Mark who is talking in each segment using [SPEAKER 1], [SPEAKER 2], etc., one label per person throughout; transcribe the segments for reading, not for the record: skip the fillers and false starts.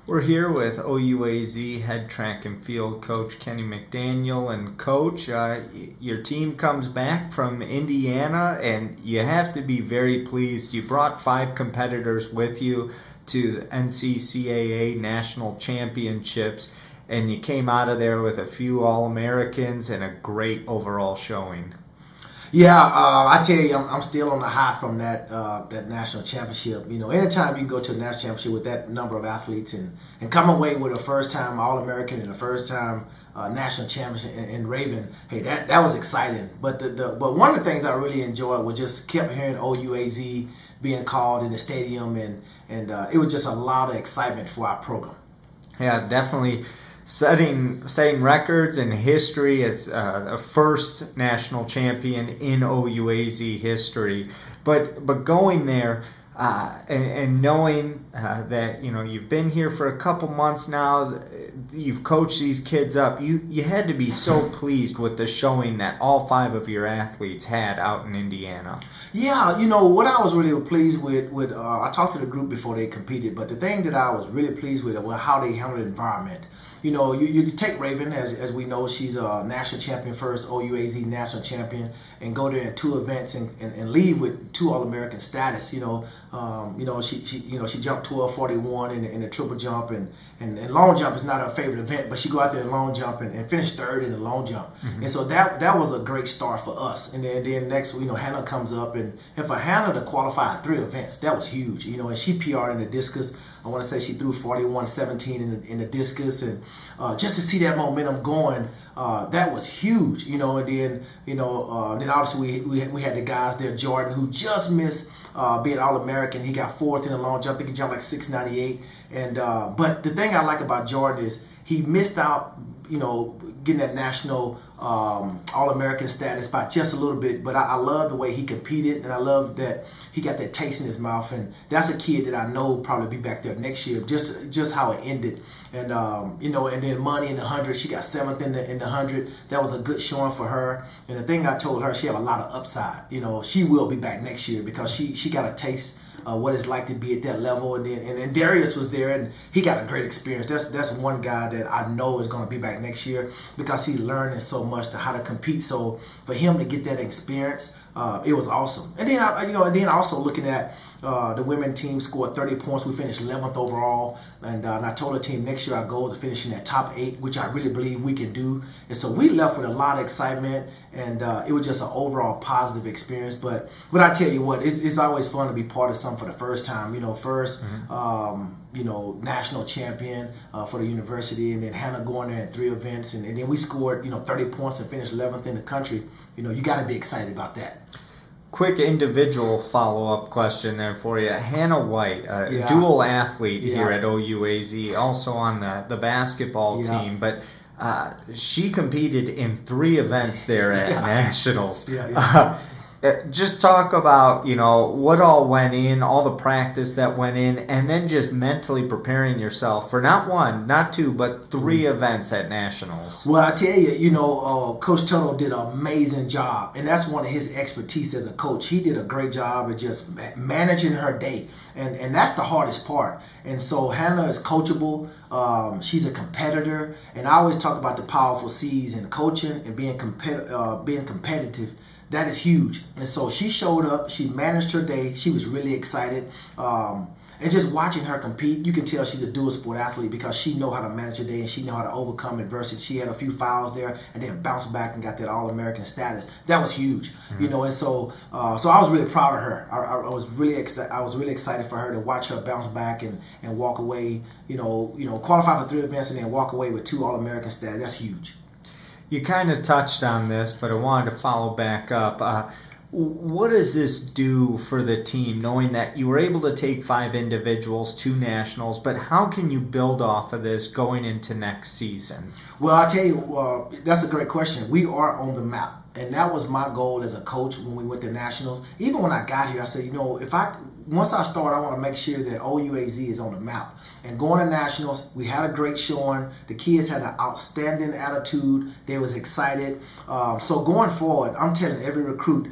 [SPEAKER 1] We're here with OUAZ head track and field coach Kenny McDaniel. And coach, your team comes back from Indiana, and you have to be very pleased. You brought 5 competitors with you to the NCCAA National Championships, and you came out of there with a few All-Americans and a great overall showing.
[SPEAKER 2] Yeah, I tell you, I'm still on the high from that national championship. You know, anytime you can go to a national championship with that number of athletes and come away with a first-time All-American and a first-time national championship in Raven, hey, that was exciting. But but one of the things I really enjoyed was just kept hearing OUAZ being called in the stadium, and it was just a lot of excitement for our program.
[SPEAKER 1] Yeah, definitely. Setting records in history as a first national champion in OUAZ history, but going there and knowing that you've been here for a couple months now, you've coached these kids up. You had to be so pleased with the showing that all 5 of your athletes had out in Indiana.
[SPEAKER 2] Yeah, what I was really pleased with I talked to the group before they competed, but the thing that I was really pleased with was how they handled the environment. You take Raven, as we know, she's a national champion, first OUAZ national champion, and go there in 2 events and leave with 2 All-American status. She jumped 12:41 in the triple jump, and long jump is not her favorite event, but she go out there in long jump and finish 3rd in the long jump. Mm-hmm. And so that was a great start for us. And then next, Hannah comes up, and for Hannah to qualify in 3 events, that was huge. And she PR'd in the discus. I want to say she threw 41:17 in the discus, and just to see that momentum going, that was huge. And then obviously we had the guys there, Jordan, who just missed being All-American. He got 4th in the long jump. I think he jumped like 6:98. And but the thing I like about Jordan is he missed out, getting that national All-American status by just a little bit. But I love the way he competed, and I love that he got that taste in his mouth. And that's a kid that I know probably be back there next year, just how it ended. And and then Money in the 100, she got 7th in the 100. That was a good showing for her. And the thing I told her, she have a lot of upside. She will be back next year because she got a taste what it's like to be at that level. And then Darius was there, and he got a great experience. That's one guy that I know is going to be back next year because he's learning so much to how to compete. So for him to get that experience, it was awesome. And then also looking at the women team scored 30 points. We finished 11th overall, and I told the team next year our goal is to finish in that top 8, which I really believe we can do. And so we left with a lot of excitement, and it was just an overall positive experience. But I tell you what, it's always fun to be part of something for the first time. National champion for the university, and then Hannah going there in 3 events, and then we scored 30 points and finished 11th in the country. You got to be excited about that.
[SPEAKER 1] Quick individual follow-up question there for you. Hannah White, dual athlete here at OUAZ, also on the basketball team, but she competed in 3 events there at Nationals. Just talk about, what all went in, all the practice that went in, and then just mentally preparing yourself for not 1, not 2, but 3 events at Nationals.
[SPEAKER 2] Well, I tell you, Coach Tuttle did an amazing job, and that's one of his expertise as a coach. He did a great job of just managing her day, and that's the hardest part. And so Hannah is coachable. She's a competitor, and I always talk about the powerful C's in coaching and being competitive. That is huge. And so she showed up, she managed her day, she was really excited. And just watching her compete, you can tell she's a dual sport athlete because she know how to manage her day and she know how to overcome adversity. She had a few fouls there and then bounced back and got that All-American status. That was huge, and so I was really proud of her. I was really excited for her to watch her bounce back and walk away, qualify for 3 events and then walk away with 2 All-American status. That's huge.
[SPEAKER 1] You kind of touched on this, but I wanted to follow back up. What does this do for the team, knowing that you were able to take 5 individuals to Nationals, but how can you build off of this going into next season?
[SPEAKER 2] Well, I'll tell you, that's a great question. We are on the map, and that was my goal as a coach when we went to Nationals. Even when I got here, I said, once I start, I want to make sure that OUAZ is on the map. And going to Nationals, we had a great showing. The kids had an outstanding attitude. They was excited. So going forward, I'm telling every recruit,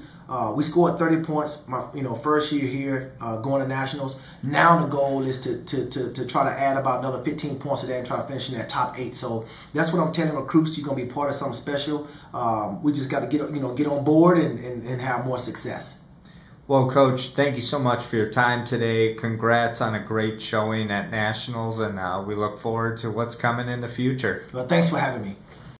[SPEAKER 2] We scored 30 points my first year here, going to nationals. Now the goal is to try to add about another 15 points a day and try to finish in that top 8. So that's what I'm telling recruits. You're gonna be part of something special. We just got to get on board and have more success.
[SPEAKER 1] Well, Coach, thank you so much for your time today. Congrats on a great showing at Nationals, and we look forward to what's coming in the future.
[SPEAKER 2] Well, thanks for having me.